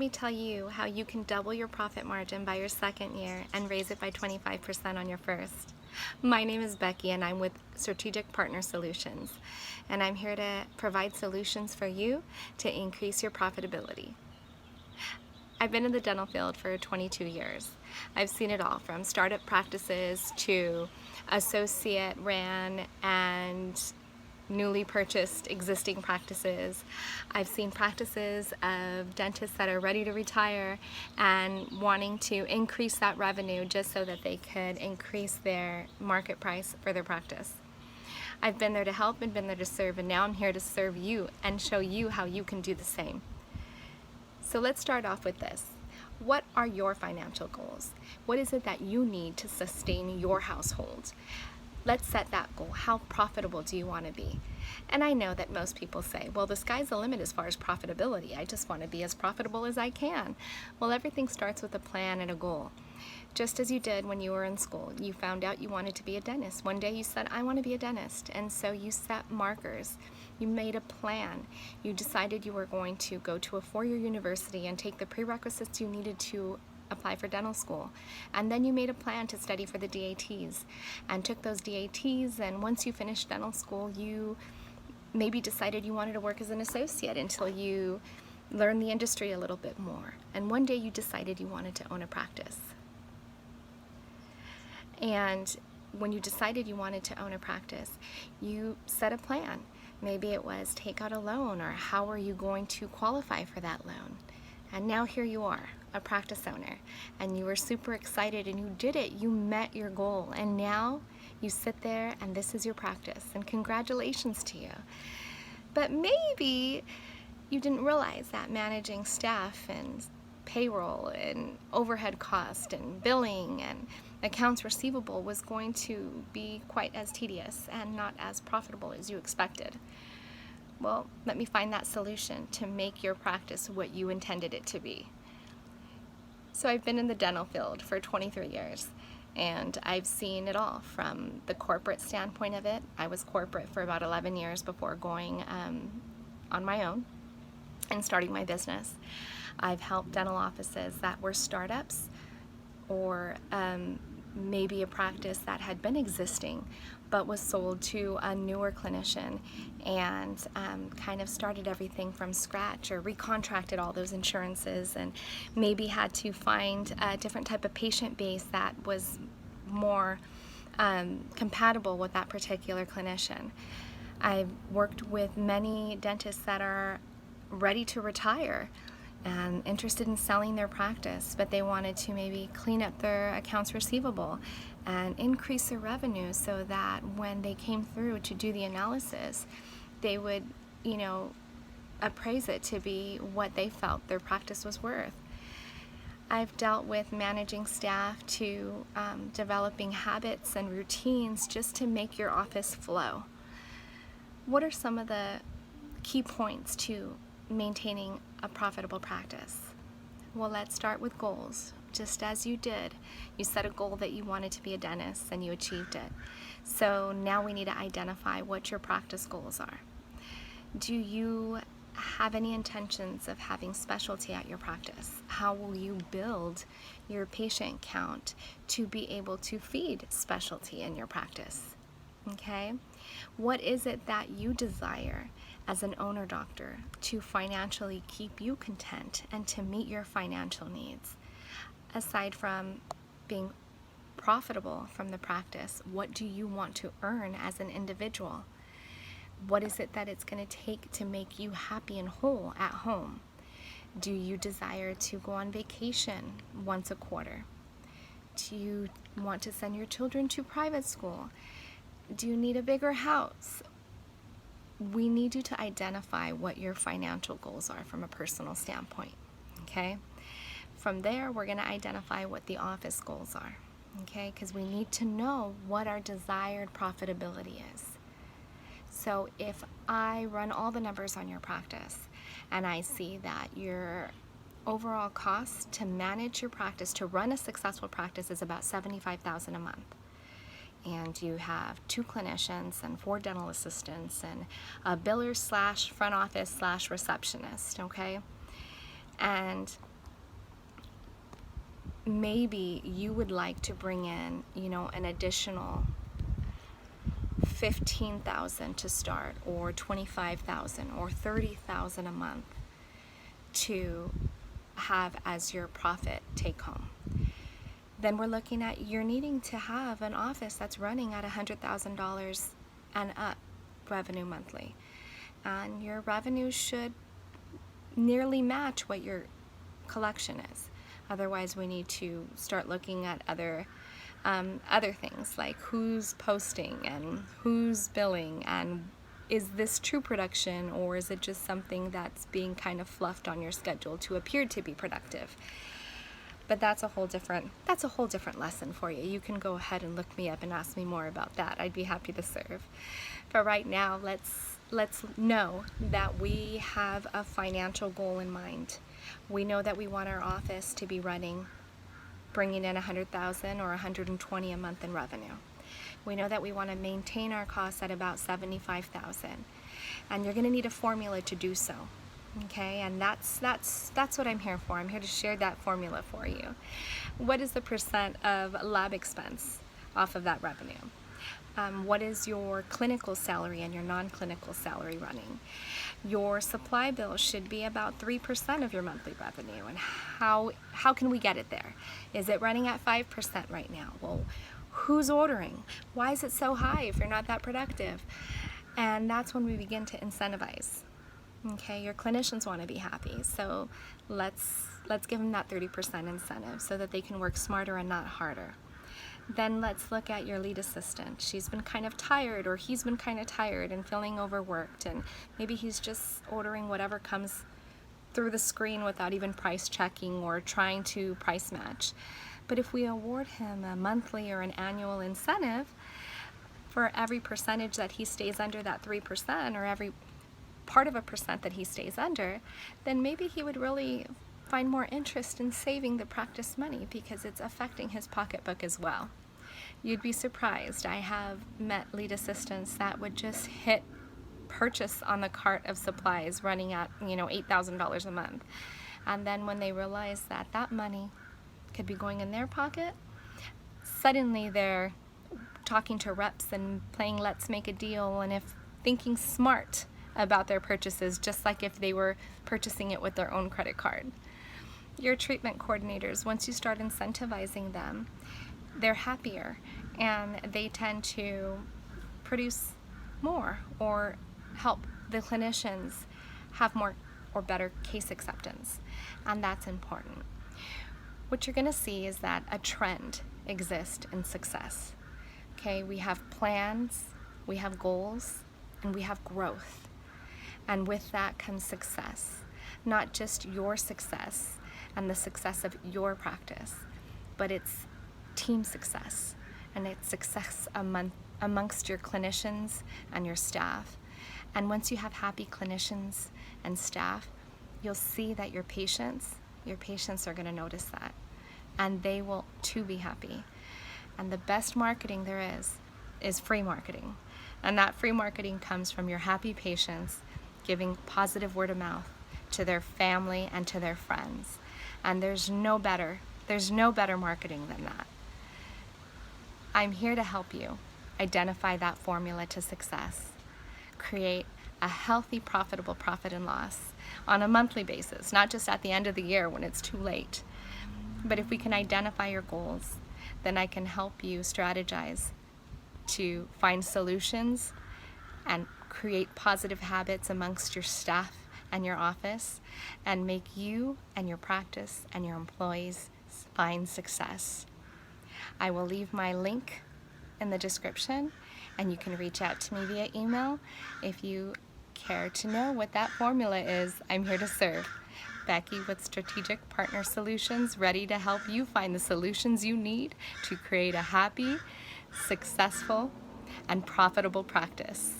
me tell you how you can double your profit margin by your second year and raise it by 25% on your first. My name is Becky and I'm with Strategic Partner Solutions, and I'm here to provide solutions for you to increase your profitability. I've been in the dental field for 22 years. I've seen it all, from startup practices to associate ran and newly purchased existing practices. I've seen practices of dentists that are ready to retire and wanting to increase that revenue just so that they could increase their market price for their practice. I've been there to help and been there to serve, and now I'm here to serve you and show you how you can do the same. So let's start off with this. What are your financial goals? What is it that you need to sustain your household? Let's set that goal. How profitable do you want to be? And I know that most people say, well, the sky's the limit as far as profitability. I just want to be as profitable as I can. Well, everything starts with a plan and a goal. Just as you did when you were in school, you found out you wanted to be a dentist. One day you said, I want to be a dentist. And so you set markers. You made a plan. You decided you were going to go to a four-year university and take the prerequisites you needed to apply for dental school. And then you made a plan to study for the DATs and took those DATs, and once you finished dental school, you maybe decided you wanted to work as an associate until you learned the industry a little bit more. And one day you decided you wanted to own a practice. And when you decided you wanted to own a practice, you set a plan. Maybe it was take out a loan, or how are you going to qualify for that loan? And now here you are, a practice owner, and you were super excited and you did it. You met your goal, and now you sit there and this is your practice, and congratulations to you. But maybe you didn't realize that managing staff and payroll and overhead cost and billing and accounts receivable was going to be quite as tedious and not as profitable as you expected. Well, let me find that solution to make your practice what you intended it to be. So I've been in the dental field for 23 years, and I've seen it all from the corporate standpoint of it. I was corporate for about 11 years before going on my own and starting my business. I've helped dental offices that were startups, or maybe a practice that had been existing but was sold to a newer clinician, and kind of started everything from scratch, or recontracted all those insurances, and maybe had to find a different type of patient base that was more compatible with that particular clinician. I've worked with many dentists that are ready to retire and interested in selling their practice, but they wanted to maybe clean up their accounts receivable and increase their revenue so that when they came through to do the analysis, they would, appraise it to be what they felt their practice was worth. I've dealt with managing staff to developing habits and routines just to make your office flow. What are some of the key points to maintaining a profitable practice? Well, let's start with goals. Just as you did, you set a goal that you wanted to be a dentist and you achieved it. So now we need to identify what your practice goals are. Do you have any intentions of having specialty at your practice? How will you build your patient count to be able to feed specialty in your practice? Okay? What is it that you desire as an owner doctor to financially keep you content and to meet your financial needs? Aside from being profitable from the practice, what do you want to earn as an individual? What is it that it's going to take to make you happy and whole at home? Do you desire to go on vacation once a quarter? Do you want to send your children to private school? Do you need a bigger house? We need you to identify what your financial goals are from a personal standpoint, okay? From there, we're going to identify what the office goals are, okay? Because we need to know what our desired profitability is. So if I run all the numbers on your practice and I see that your overall cost to manage your practice, to run a successful practice, is about $75,000 a month, and you have 2 clinicians and 4 dental assistants and a biller slash front office slash receptionist, okay? And maybe you would like to bring in, an additional 15,000 to start, or 25,000 or 30,000 a month to have as your profit take home. Then we're looking at you're needing to have an office that's running at $100,000 and up revenue monthly. And your revenue should nearly match what your collection is. Otherwise, we need to start looking at other things, like who's posting and who's billing, and is this true production, or is it just something that's being kind of fluffed on your schedule to appear to be productive? But that's a whole different lesson for you. You can go ahead and look me up and ask me more about that. I'd be happy to serve. For right now, let's know that we have a financial goal in mind. We know that we want our office to be bringing in $100,000 or $120,000 a month in revenue. We know that we want to maintain our costs at about $75,000, and you're going to need a formula to do so. Okay, and that's what I'm here for. I'm here to share that formula for you. What is the percent of lab expense off of that revenue? What is your clinical salary and your non-clinical salary running? Your supply bill should be about 3% of your monthly revenue. And how can we get it there? Is it running at 5% right now? Well, who's ordering? Why is it so high if you're not that productive? And that's when we begin to incentivize. Okay, your clinicians want to be happy, so let's give them that 30% incentive so that they can work smarter and not harder. Then let's look at your lead assistant. She's been kind of tired, or he's been kind of tired and feeling overworked, and maybe he's just ordering whatever comes through the screen without even price checking or trying to price match. But if we award him a monthly or an annual incentive for every percentage that he stays under that 3%, or every part of a percent that he stays under, then maybe he would really find more interest in saving the practice money, because it's affecting his pocketbook as well. You'd be surprised. I have met lead assistants that would just hit purchase on the cart of supplies running at $8,000 a month, and then when they realize that that money could be going in their pocket, suddenly they're talking to reps and playing let's make a deal, and if thinking smart about their purchases, just like if they were purchasing it with their own credit card. Your treatment coordinators, once you start incentivizing them, they're happier, and they tend to produce more or help the clinicians have more or better case acceptance, and that's important. What you're going to see is that a trend exists in success. Okay, we have plans, we have goals, and we have growth. And with that comes success. Not just your success and the success of your practice, but it's team success, and it's success amongst your clinicians and your staff. And once you have happy clinicians and staff, you'll see that your patients are going to notice that, and they will too be happy. And the best marketing there is free marketing. And that free marketing comes from your happy patients giving positive word of mouth to their family and to their friends. And there's no better marketing than that. I'm here to help you identify that formula to success. Create a healthy, profitable profit and loss on a monthly basis, not just at the end of the year when it's too late. But if we can identify your goals, then I can help you strategize to find solutions and create positive habits amongst your staff and your office, and make you and your practice and your employees find success. I will leave my link in the description, and you can reach out to me via email if you care to know what that formula is. I'm here to serve. Becky with Strategic Partner Solutions, ready to help you find the solutions you need to create a happy, successful, and profitable practice.